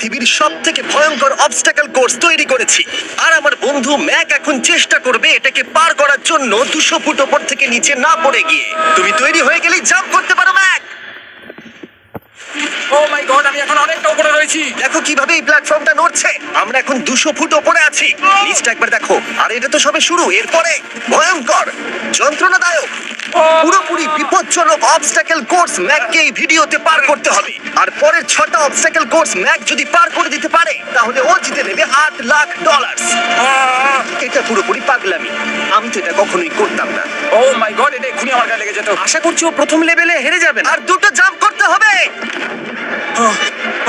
পৃথিবীর সবথেকে ভয়ঙ্কর অবস্টাকেল কোর্স তৈরি করেছি। আর আমার বন্ধু ম্যাক এখন চেষ্টা করবে এটাকে পার করার জন্য 200 ফুট ওপর থেকে নিচে না পড়ে গিয়ে। তুমি তৈরি হয়ে গেলেই জাম্প করতে পারো ম্যাক। ও মাই গড, আমি এখন অনেকটা উপরে রয়েছি। দেখো কিভাবে এই প্ল্যাটফর্মটা নড়ছে। আমরা এখন 200 ফুট ওপরে আছি। নিচটা একবার দেখো। আর এটা তো সবে শুরু, এরপরে ভয়ঙ্কর, যন্ত্রণাদায়ক, পুরোপুরি বিপজ্জনক অবস্টাকেল কোর্স ম্যাককে এই ভিডিওতে পার করতে হবে। আর পরের 6টা অবস্টাকেল কোর্স ম্যাক যদি পার করে দিতে পারে তাহলে ও জিতে নেবে $8,00,000। এটা পুরোপুরি পাগলামি। আমি তো এটা কখনোই করতাম না। ও মাই গড, এটা এক্ষুনি আমার গায়ে লেগে যেত। আশা করছি ও প্রথম লেভেলে হেরে যাবে না। আর দুটো জাম্প করতে হবে।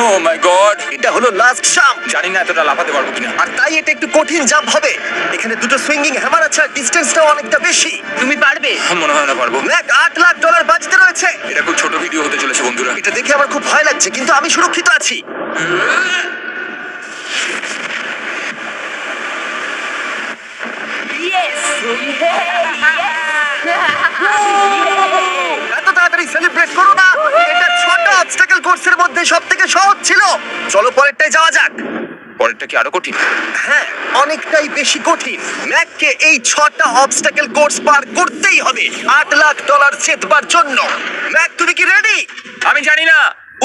ও মাই গড, এটা হলো লাস্ট জাম্প। জানি না এতটা লাফাতে পারবো কিনা। আর তাই এটা একটু কঠিন জাম্প হবে। এখানে দুটো সুইঙ্গিং হ্যামার আছে আর ডিসটেন্সটাও অনেকটা বেশি। তুমি পারবে। মনে হয় না পারবো। ম্যাক $8,00,000 বাঁচতে রয়েছে। এটা খুব ছোট ভিডিও হতে চলেছে বন্ধুরা। এটা দেখে আমার খুব ভয় লাগছে, কিন্তু আমি সুরক্ষিত আছি। এত তাড়াতাড়ি সেলিব্রেট করো না। এটা 6টা অবস্টাকেল কোর্সের মধ্যে সবথেকে সহজ ছিল। চলো পরেরটায় যাওয়া যাক। পরেরটা কি আরো কঠিন? হ্যাঁ, অনেকটাই বেশি কঠিন। ম্যাককে এই 6টা অবস্টাকেল কোর্স পার করতেই হবে $8,00,000 জেতবার জন্য। ম্যাক, তুমি কি রেডি? আমি জানি না।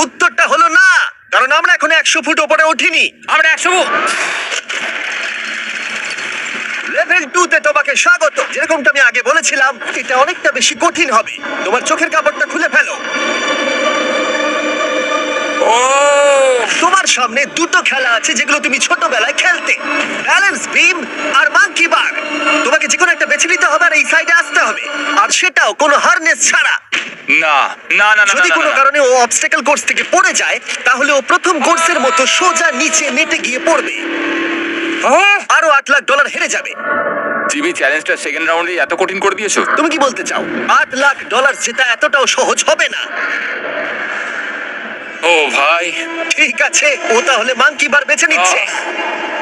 উত্তরটা হলো না, কারণ আমরা এখন 100 ফুট উপরে উঠিনি। আমরা 100 লেভেল 2 তে তোমাকে স্বাগত। যেরকমটা আমি আগে বলেছিলাম, এটা অনেকটা বেশি কঠিন হবে। তোমার চোখের কাপড়টা খুলে ফেলো। ও তোমার সামনে দুটো খেলা আছে যেগুলো তুমি ছোটবেলায় খেলতে, ব্যালেন্স বিম আর মাঙ্কি বার। তোমাকে যে কোনো একটা বেছে নিতে হবে আর এই সাইডে আসতে হবে, আর সেটাও কোনো হারনেস ছাড়া। না না না না, যদি না, কোনো না, না। কারণে ও অবস্টাকেল কোর্স থেকে পড়ে যায়, তাহলে ও প্রথম কোর্সের মতো সোজা নিচে নেটে গিয়ে পড়বে। আরো $8,00,000 হেরে যাবে। জিমি, চ্যালেঞ্জটা সেকেন্ড রাউন্ডে এত কঠিন করে দিয়েছো। তুমি কি বলতে চাও $8,00,000 জেতা এতটাও সহজ হবে না? ও ভাই, ঠিক আছে, ও তাহলে মাঙ্কি বার বেছে নিচ্ছে।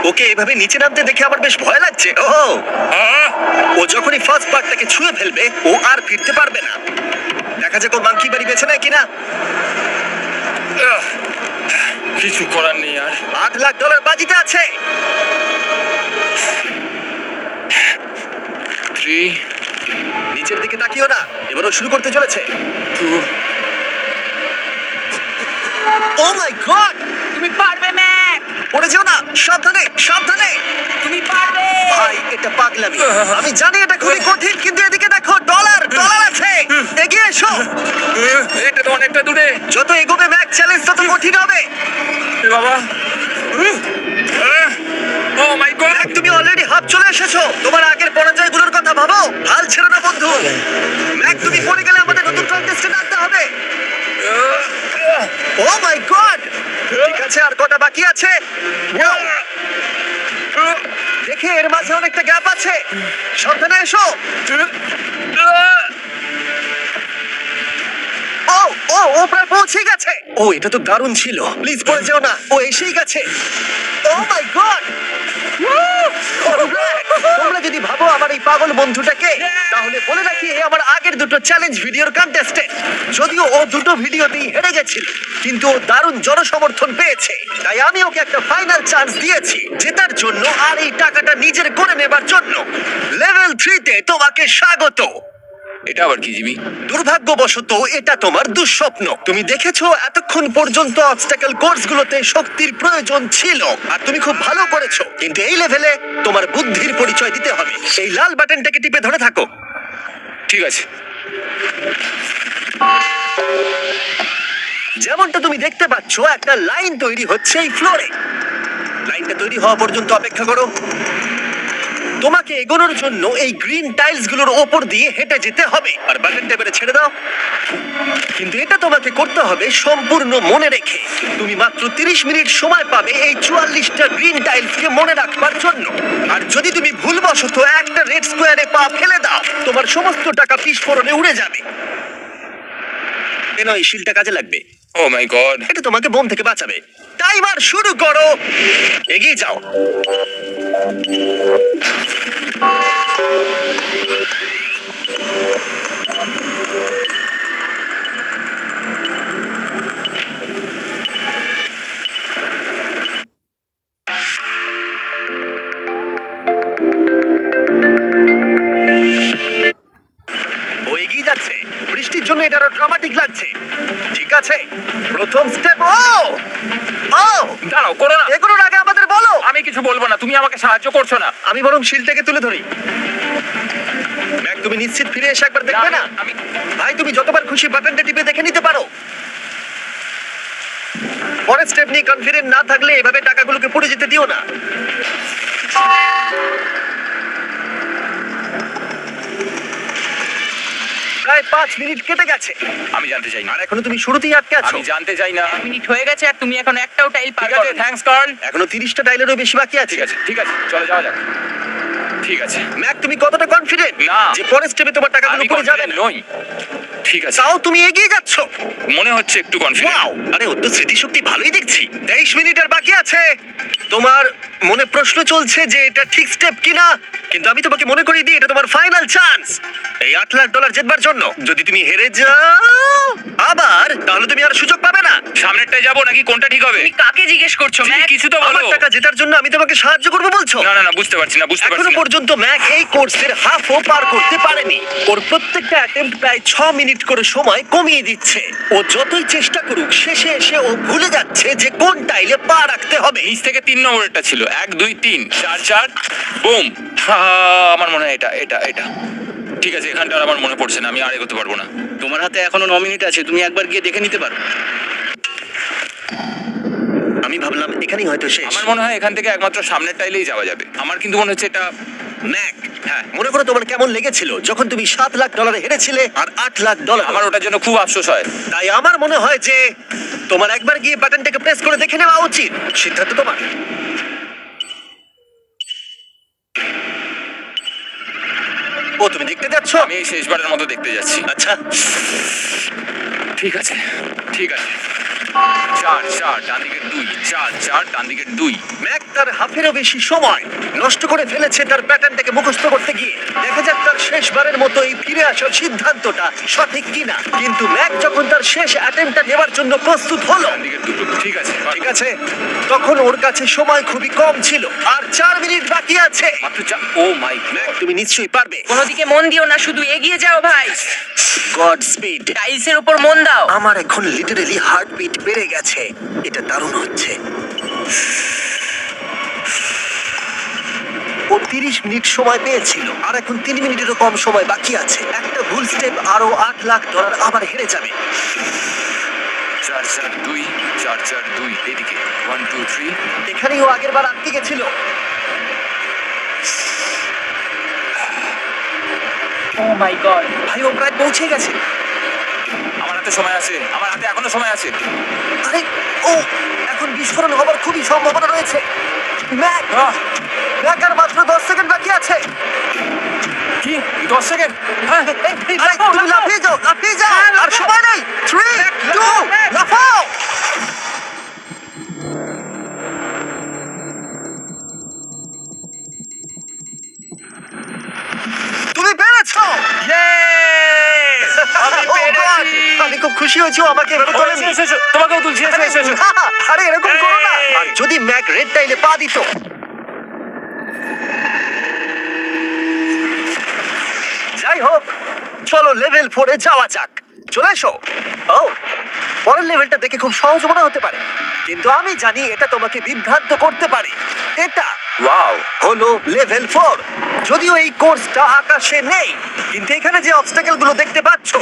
ওকে এভাবে নিচে নামতে দেখে আমার বেশ ভয় লাগছে। ও যখনই ফার্স্ট পার্টটাকে ছুঁয়ে ফেলবে, ও আর ফিরতে পারবে না। দেখা যাক ও মাঙ্কি বাড়ি বেছে নেয় কিনা। কিছু করার নেই আর। $8,00,000 বাজিতে আছে। 3 নিচের দিকে তাকিও না, এবারও শুরু করতে চলেছে। 2 ও মাই গড, তুমি পারবে ম্যাক। পড়ে যেও না, সাবধানে সাবধানে। তুমি পারবে। ভাই, এটা পাগলামি। আমি জানি এটা খুবই কঠিন, কিন্তু এদিকে দেখো, ডলার আছে। এগিয়ে এসো। এটা তো অনেকটা দূরে। যত এগোবে ম্যাক, চ্যালেঞ্জ তত কঠিন হবে। এ বাবা, ও মাই গড। ম্যাক, তুমি অলরেডি হাফ চলে এসেছো। তোমার আগের পরাজয়গুলোর কথা ভাবো। হাল ছেড়ো না বন্ধু। ম্যাক, তুমি পড়ে গেলে আমাদের নতুন কন্টেস্টেন্ট আনতে হবে। ও মাই গড, ঠিক আছে, আর কটা বাকি আছে? দেখে এর মাঝে অনেকটা গ্যাপ আছে। সাবধানে এসো। ও ও ও প্রায় পৌঁছে গেছে। ও, এটা তো দারুণ ছিল। প্লিজ পড়ে যেও না, ও এসেই গেছে। ও মাই গড, তোমরা যদি ভাবো আমার এই পাগল বন্ধুটাকে, তাহলে বলে রাখি এ আমার আগের দুটো চ্যালেঞ্জ ভিডিওর কন্টেস্টেন্ট। যদিও ও দুটো ভিডিওতেই হেরে গেছিল, কিন্তু ও দারুণ জনসমর্থন পেয়েছে। তাই আমি ওকে একটা ফাইনাল চান্স দিয়েছি জেতার জন্য আর এই টাকাটা নিজের করে নেবার জন্য। লেভেল 3 তে তোমাকে স্বাগত। এটা আবার কি জিমি? দুর্ভাগ্যবশত এটা তোমার দুঃস্বপ্ন। তুমি দেখেছো এতক্ষণ পর্যন্ত অবস্টাকেল কোর্সগুলোতে শক্তির প্রয়োজন ছিল, আর তুমি খুব ভালো করেছো। কিন্তু এই লেভেলে তোমার বুদ্ধির পরিচয় দিতে হবে। এই লাল বাটনটাকে টিপে ধরে থাকো। ঠিক আছে। যেমনটা তুমি দেখতে পাচ্ছ, একটা লাইন তৈরি হচ্ছে এই ফ্লোরে। লাইনটা তৈরি হওয়া পর্যন্ত অপেক্ষা করো। তোমাকে এগোনোর জন্য এই গ্রিন টাইলস গুলোর ওপর দিয়ে হেঁটে যেতে হবে। আর বাটনটা এবারে ছেড়ে দাও। কিন্তু এটা তোমাকে করতে হবে সম্পূর্ণ মনে রেখে। তুমি মাত্র 30 মিনিট সময় পাবে এই 44টা গ্রিন টাইলসকে মনে রাখবার জন্য। আর যদি তুমি ভুলবশত একটা রেড স্কোয়ারে পা ফেলে দাও, তোমার সমস্ত টাকা বিস্ফোরণে উড়ে যাবে। কেন, এই শিলটা কাজে লাগবে। ও মাই গড। এটা তোমাকে বোম থেকে বাঁচাবে। টাইমার শুরু করো, এগিয়ে যাও। এগিয়ে যাচ্ছে। বৃষ্টির জন্য এটা আরো ড্রামাটিক লাগছে। ঠিক আছে, প্রথম স্টেপ। ও দাঁড়াও, করো না। এগুলোর আগে আমাদের বলো। আমি কিছু বলবো না, তুমি আমাকে সাহায্য করছো না। আমি বরং শিলটাকে তুলে ধরি। ম্যাক, তুমি নিশ্চিত ফিরে এসে একবার দেখবে না? আমি ভাই, তুমি যতবার খুশি বাটনটা টিপে দেখে নিতে পারো। পরের স্টেপ নিয়ে কনফিডেন্ট না থাকলে এভাবে টাকাগুলোকে পড়ে যেতে দিও না। প্রায় 5 মিনিট কেটে গেছে আমি জানতে চাই না। আর এখনো তুমি শুরুতেই আটকে আছো। আমি জানতে চাই না। 1 মিনিট হয়ে গেছে আর তুমি এখন একটাও টাইল পার ঠিক আছে, করোনি। Thanks Carl. এখনো 30টা টাইলেরও বেশি বাকি আছে। ঠিক আছে, ঠিক আছে, চলে যাওয়া যাক। ঠিক আছে, ম্যাক, তুমি কতটা কনফিডেন্ট না। যে পরের স্টেপে তোমার টাকাগুলো আমি পড়ে যাবে কনফিডেন্ট না? নই। ঠিক আছে, তাও তুমি এগিয়ে যাচ্ছ। মনে হচ্ছে একটু কনফিডেন্ট। ওয়াও, আরে ওর তো স্মৃতিশক্তি ভালোই দেখছি। 23 মিনিট আর বাকি আছে। তোমার মনে প্রশ্ন চলছে যে এটা ঠিক স্টেপ কিনা, কিন্তু আমি তোমাকে মনে করিয়ে দিই এটা তোমার ফাইনাল চান্স এই $8 লাখ জেতবার জন্য। যদি তুমি হেরে যাও আবার, তাহলে তুমি আর সুযোগ পাবে না। সামনেরটায় যাবো নাকি কোনটা ঠিক হবে? তুমি কাকে জিজ্ঞেস করছো তুমি ম্যাক? কিছু তো আমার বলো। টাকা জেতার জন্য আমি তোমাকে সাহায্য করবো বলছো? না না না, বুঝতে পারছি না, বুঝতে পারছি এখনো না। পর্যন্ত ম্যাক এই কোর্সের হাফও পার করতে পারেনি। ওর প্রত্যেকটা অ্যাটেম্প্ট প্রায় 6 মিনিট করে সময় কমিয়ে দিচ্ছে। ও যতই চেষ্টা করুক, শেষে এসে ও ভুলে যাচ্ছে যে কোন টাইলে পা রাখতে হবে। নিচ থেকে 3 নম্বরটা ছিল 1 2 3 4 4 বুম। আমার মনে হয় এটা এটা এটা ঠিক আছে। এখানটা আর আমার মনে পড়ছে না, আমি আর এগোতে পারবো না। তোমার হাতে এখনো 9 মিনিট আছে, তুমি একবার গিয়ে দেখে নিতে পারো। আমি ভাবলাম এখানেই হয়তো শেষ। আমার মনে হয় এখান থেকে একমাত্র সামনের টাইলেই যাওয়া যাবে। আমার কিন্তু মনে হচ্ছে এটা। ম্যাক, হ্যাঁ, মনে করো তোমার কেমন লেগেছিল যখন তুমি $7 লাখ হেরেছিলে আর $8 লাখ। আমার ওটার জন্য খুব আফসোস হয়। তাই আমার মনে হয় যে তোমার একবার গিয়ে বাটনটাকে প্রেস করে দেখে নেওয়া উচিত। সিদ্ধান্ত তোমার। ও, তুমি দেখতে যাচ্ছ? আমি এই শেষবারের মতো দেখতে যাচ্ছি। আচ্ছা, ঠিক আছে, ঠিক আছে। 4 4 ডান দিকের 2 4 4 ডান দিকের 2। ম্যাক তার হাফেরও বেশি সময় নষ্ট করে ফেলেছে তার প্যাটার্নটাকে মুখস্থ করতে গিয়ে। দেখা যাক তার শেষবারের মতো এই ফিরে আসার সিদ্ধান্তটা সঠিক কিনা। কিন্তু ম্যাক যখন তার শেষ অ্যাটেম্পটা নেবার জন্য প্রস্তুত হলো, ডান দিকের 2। ঠিক আছে, ঠিক আছে, তখন ওর কাছে সময় খুবই কম ছিল আর 4 মিনিট বাকি আছে। মাত্র ও মাই ম্যাক, তুমি নিশ্চয়ই পারবে। কোনো দিকে মন দিও না, শুধু এগিয়ে যাও ভাই। God speed. টাইলসের উপর মন দাও। আমার এখন লিটারেলি হার্টবিট বেড়ে গেছে। এটা দারুণ হচ্ছে। ও 30 মিনিট সময় পেয়েছিল আর এখন 3 মিনিটেরও কম সময় বাকি আছে। একটা ভুল স্টেপ আরো $8 লাখ আবার হেরে যাবে। 4 4 2 4 4 2 এদিকে 1 2 3। এখানেই ও আগের বার আটকে গেছিল। ও মাই গড। ভাই, ও প্রায় পৌঁছে গেছে। আমার হাতে সময় আছে, আমার হাতে এখনো সময় আছে। আরে, ও এখন বিস্ফোরণ হবার খুবই সম্ভাবনা রয়েছে। ম্যাক, ম্যাক, আর মাত্র 10 সেকেন্ড বাকি আছে। কি 10 সেকেন্ড? হ্যাঁ, আরে, তুমি লাফিয়ে যাও, লাফিয়ে যাও। আর সময় নেই। 3 2 লাফাও। তুমি পেরেছো। আমি Oh God! পেরেছি। আমি খুব খুশি হয়েছি ও আমাকে এভাবে তোলেনি। এসো, এসো, তোমাকেও তুলছি, এসো, এসো, এসো। না, আরে এরকম করো না। এই! আর যদি ম্যাক রেড টাইলে পা দিত। যাই হোক, চলো লেভেল 4 এ যাওয়া যাক। চলে এসো। ও, পরের লেভেলটা দেখে খুব সহজ মনে হতে পারে, কিন্তু আমি জানি এটা তোমাকে বিভ্রান্ত করতে পারে। এটা ওয়াও, হলো লেভেল 4। যদিও এই কোর্সটা আকাশে নেই, কিন্তু এখানে যে অবস্টাকেল গুলো দেখতে পাচ্ছো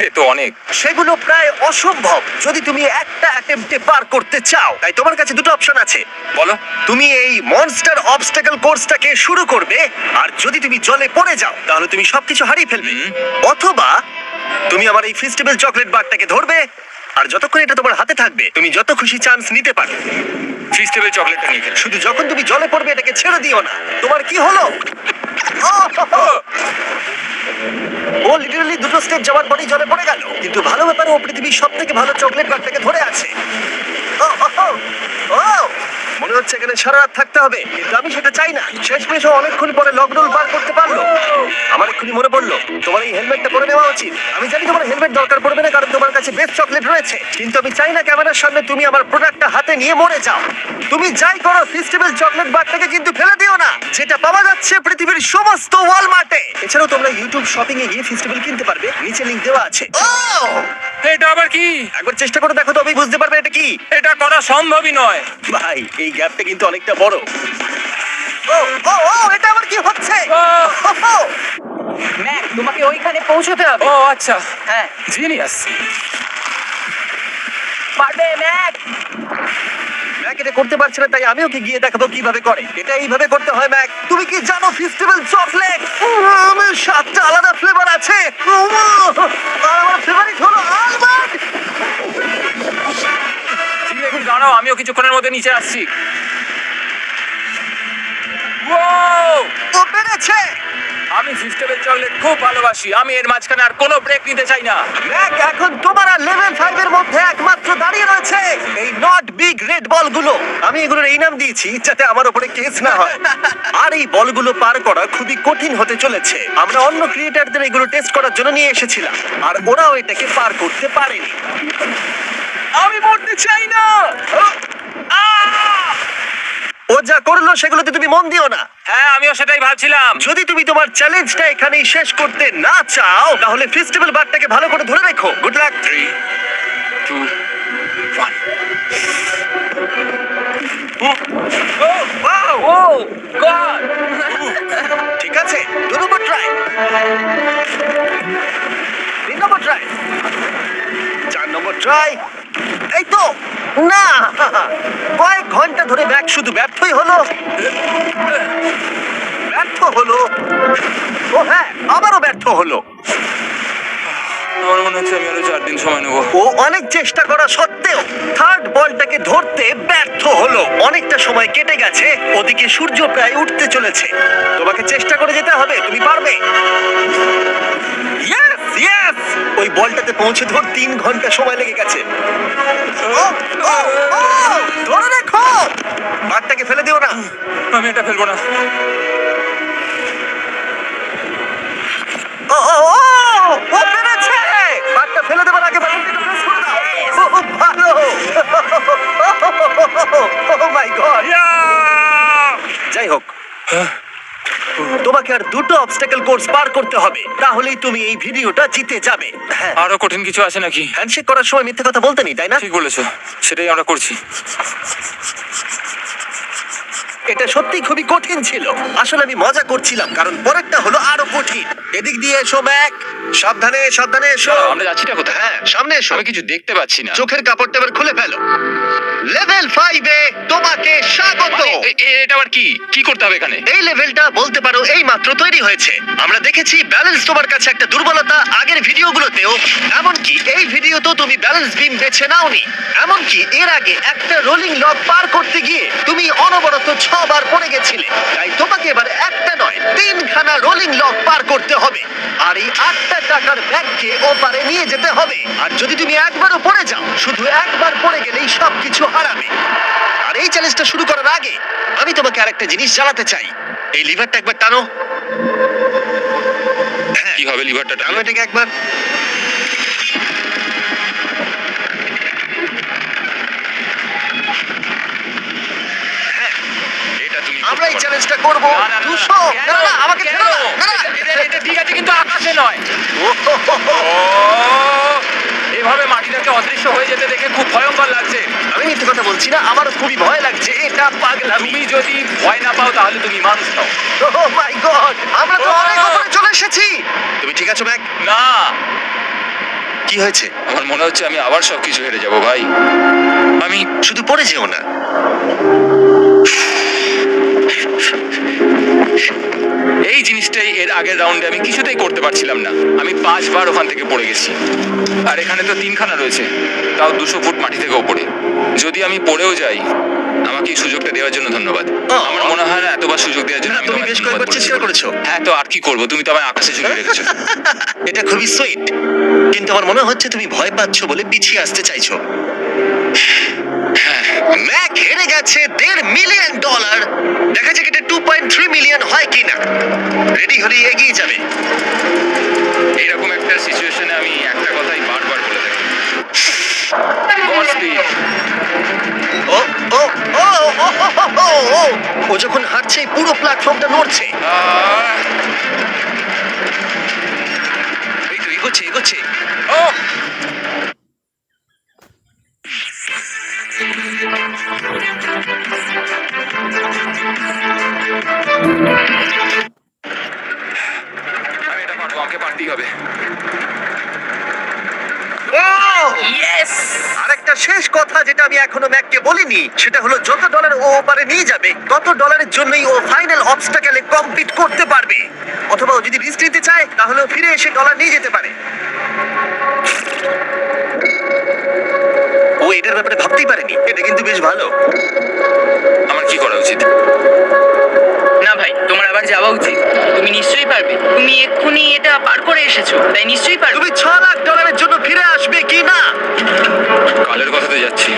এ তো অনেক। সেগুলো প্রায় অসম্ভব যদি তুমি একটা অ্যাটেম্পটে পার করতে চাও। তাই তোমার কাছে দুটো অপশন আছে। বলো। তুমি এই মনস্টার অবস্টাকেল কোর্সটাকে শুরু করবে, আর যদি তুমি জলে পড়ে যাও তাহলে তুমি সবকিছু হারিয়ে ফেলবে। অথবা তুমি আমার এই ফেস্টিভ্যাল চকলেট বারটাকে ধরবে, আর যতক্ষণ এটা তোমার হাতে থাকবে তুমি যত খুশি চান্স নিতে পারবে। ফিস্টেবল চকলেটটা নিয়ে খেলো। শুধু যখন তুমি জলে পড়বে এটাকে ছেড়ে দিও না। তোমার কি হলো? ও লিটারালি দুটো স্টেপ যাওয়ার পরেই জলে পড়ে গেল। কিন্তু ভালো ব্যাপার, ও পৃথিবীর সব থেকে ভালো চকলেট বারটাকে ধরে আছে। ও, মনে হচ্ছে এখানে সারা রাত থাকতে হবে, কিন্তু আমি সেটা চাই না। শেষমেশ ও অনেকক্ষণ পরে লকডাউন পার করতে পারলো। আমার এক্ষুনি মনে পড়লো তোমার এই হেলমেটটা পরে নেওয়া উচিত। আমি জানি তোমার হেলমেট দরকার পড়বে না, কারণ তোমার কাছে বেস্ট চকলেট রয়েছে, কিন্তু আমি চাই না ক্যামেরার সামনে তুমি আমার প্রোডাক্টটা হাতে নিয়ে মরে যাও। তুমি যাই করো, ফেস্টিভ্যাল চকলেট বারটাকে কিন্তু ফেলে দিও না, যেটা পাওয়া যাচ্ছে পৃথিবীর সমস্ত ওয়ালমার্টে। এছাড়াও তোমরা ইউটিউব শপিং এ গিয়ে ফেস্টিভ্যাল কিনতে পারবে, নিচে লিংক দেওয়া আছে। এটা আবার কি? একবার চেষ্টা করে দেখো, তবেই বুঝতে পারবে এটা কি। এটা করা সম্ভবই নয়। ভাই, এই গ্যাপটা কিন্তু অনেকটা বড়। ও ও ও, এটা আবার কি হচ্ছে? ও! ও, ম্যাক, তোমাকে ওইখানে পৌঁছতে হবে। ও আচ্ছা, হ্যাঁ, জিনিয়াস। পারবে ম্যাক। ম্যাক এটা করতে পারছে না, তাই আমি ওকে গিয়ে দেখাবো কিভাবে করে। এটা এইভাবে করতে হয় ম্যাক। তুমি কি জানো ফেস্টিভ্যাল চকলেট আমার 7টা আলাদা ফ্লেভার আছে। আর আমার ফেভারিট হলো আলমন্ড। ঠিক আছে, দাঁড়াও, আমিও কিছুক্ষণের মধ্যে নিচে আসছি। Wow! ও পেরেছে। আমি ফেস্টিভ্যাল চকলেট খুব ভালোবাসি। আমি এর মাঝখানে আর কোনো ব্রেক নিতে চাই না। ম্যাক এখন তোমার আর লেভেল 5 এর মধ্যে একমাত্র দাঁড়িয়ে রয়েছে এই নট বিগ রেড বলগুলো। আমি এগুলোর এই নাম দিয়েছি যাতে আমার উপরে কেস না হয়। আর এই বলগুলো পার করা খুবই কঠিন হতে চলেছে। আমরা অন্য ক্রিয়েটারদের এগুলো টেস্ট করার জন্য নিয়ে এসেছিলাম, আর ওরাও এটাকে পার করতে পারেনি। আমি মরতে চাই না। ও যা করলো সেগুলোতে তুমি মন দিও না। হ্যাঁ, আমিও সেটাই ভাবছিলাম। যদি তুমি তোমার চ্যালেঞ্জটা এখানেই শেষ করতে না চাও, তাহলে ফেস্টিভ্যাল বারটাকে ভালো করে ধরে রেখো। Good luck. 3, 2, 1. ও গড! ঠিক আছে, 2 নম্বর ট্রাই, 3 নম্বর ট্রাই, 4 নম্বর ট্রাই। এই তো না, কয়েক ঘন্টা ধরে ব্যাগ শুধু ব্যর্থই হলো, ব্যর্থ হলো। ও হ্যাঁ, আবারও ব্যর্থ হলো। আমার মনে হচ্ছে আমি আরো 4 দিন সময় নেবো। ও অনেক চেষ্টা করা সত্ত্বেও থার্ড বলটাকে ধরতে ব্যর্থ হলো। অনেকটা সময় কেটে গেছে, ওদিকে সূর্য প্রায় উঠতে চলেছে। তোমাকে চেষ্টা করে যেতে হবে, তুমি পারবে। ইয়েস ইয়েস, ওই বলটাতে পৌঁছে ধর 3 ঘন্টা সময় লেগে গেছে। ও, ও, ও, ধরে রেখো, বারটাকে ফেলে দিও না। আমি এটা ফেলবো না। ও ও ও, ও পেরেছে। বারটা ফেলে দেবার আগে বাটনটাকে প্রেস করে দাও। ও, ভালো। ও মাই গড। যাই হোক, তোমাকে আর 2টো অবস্টাকেল কোর্স পার করতে হবে, তাহলেই তুমি এই ভিডিওটা জিতে যাবে। হ্যাঁ, আরো কঠিন কিছু আছে নাকি? হ্যান্ডশেক করার সময় মিথ্যে কথা বলতে নেই, তাই না? ঠিক বলেছো, সেটাই আমরা করছি। এটা সত্যি খুবই কঠিন ছিল। আসলে আমি মজা করছিলাম, কারণ পরেরটা হলো আরো কঠিন। এদিক দিয়ে এসো ম্যাক, সাবধানে সাবধানে এসো। আমরা যাচ্ছিটা কোথায়? হ্যাঁ, সামনে এসো। আমি কিছু দেখতে পাচ্ছি না। চোখের কাপড়টা এবার খুলে ফেলো। লেভেল 5 এ তোমাকে স্বাগত। এটা আবার কি? কি করতে হবে এখানে? এই লেভেলটা বলতে পারো এই মাত্র তৈরি হয়েছে। আমরা দেখেছি ব্যালেন্স তোমার কাছে একটা দুর্বলতা আগের ভিডিওগুলোতেও, এমনকি এই ভিডিওতেও তুমি ব্যালেন্স বিম বেছে নাওনি। এমনকি এর আগে একটা রোলিং লক পার করতে গিয়ে তুমি অনবরত 6 বার পড়ে গেছিলে। তাই তোমাকে এবার একটা নয় 3খানা রোলিং লক পার করতে হবে, আর এই 8টা টাকার ব্যাগকে ওপারে নিয়ে যেতে হবে। আর যদি তুমি একবারও পড়ে যাও, শুধু একবার পড়ে গেলেই সবকিছু হারাবে। আর এই চ্যালেঞ্জটা শুরু করার আগে আমি তোমাকে আরেকটা জিনিস জানাতে চাই। এই লিভারটা একবার টানো। কি হবে লিভারটা? টানো এটাকে একবার। এটা তুমি আমরা এই চ্যালেঞ্জটা করব। 200। না না, আমাকে ছেড়ো না। না না, এটা ঠিক আছে, কিন্তু আকাশে নয়। এভাবে মাটিটাকে অদৃশ্য হয়ে যেতে দেখে খুব ভয়ঙ্কর লাগছে। আমি মিথ্যে কথা বলছি না, আমার খুবই ভয় লাগছে। এটা পাগলামি। তুমি যদি ভয় না পাও তাহলে তুমি মানুষ নও। ও মাই গড, আমরা তো অনেক উপরে চলে এসেছি। তুমি ঠিক আছো ম্যাক? না, কি হয়েছে? আমার মনে হচ্ছে আমি আবার সবকিছু হেরে যাব ভাই। আমি শুধু পড়ে যেও না। এই জিনিসটাই এর আগের রাউন্ডে আমি কিছুতেই করতে পারছিলাম না। আমি 5 বার ওখান থেকে পড়ে গেছি, আর এখানে তো 3খানা রয়েছে, তাও 200 ফুট মাটি থেকে ওপরে। যদি আমি পড়েও যাই, আমাকে এই সুযোগটা দেওয়ার জন্য ধন্যবাদ। আমার মনে হয় না এতবার সুযোগ দেওয়ার জন্য আমি তুমি তোমায় বেশ ধন্যবাদ কয়েকবার বলতে চেষ্টা পারি। করেছো। হ্যাঁ, তো আর কি করবো, তুমি তো আমায় আকাশে ঝুলিয়ে রেখেছো। এটা খুবই সুইট, কিন্তু আমার মনে হচ্ছে তুমি ভয় পাচ্ছো বলে পিছিয়ে আসতে চাইছো। ম্যাক হেরে গেছে $1.5 মিলিয়ন। দেখা যাক এটা 2.3 মিলিয়ন হয় কিনা। রেডি হলে এগিয়ে যাবে। এইরকম একটা সিচুয়েশনে আমি একটা কথাই বারবার বলে থাকি, স্পিড। ও ও ও ও, ও, ও, ও, ও যখন হাঁটছে এই পুরো প্ল্যাটফর্মটা নড়ছে। এই তো এগোচ্ছে এগোচ্ছে। আমি এটা পারবো, আমাকে পারতেই হবে। ইয়েস! আরেকটা শেষ কথা যেটা আমি এখনো ম্যাককে বলিনি সেটা হলো যত ডলার ও ওপারে নিয়ে যাবে তত ডলারের জন্যই ও ফাইনাল অবস্টাকেলে কমপ্লিট করতে পারবে। অথবা ও যদি রিস্ক নিতে চায় তাহলে ও ফিরে এসে ডলার নিয়ে যেতে পারে। ও এটার ব্যাপারে ভাবতেই পারেনি। এটা কিন্তু বেশ ভালো। আমার কি করা উচিত? না ভাই, তোমার আবার যাওয়া উচিত। তুমি নিশ্চয়ই পারবে। তুমি এক্ষুনি এটা পার করে এসেছো, তাই নিশ্চয়ই পারবে। তুমি $6 লাখ জন্য ফিরে আসবে কি না? কালের কথাতে যাচ্ছি।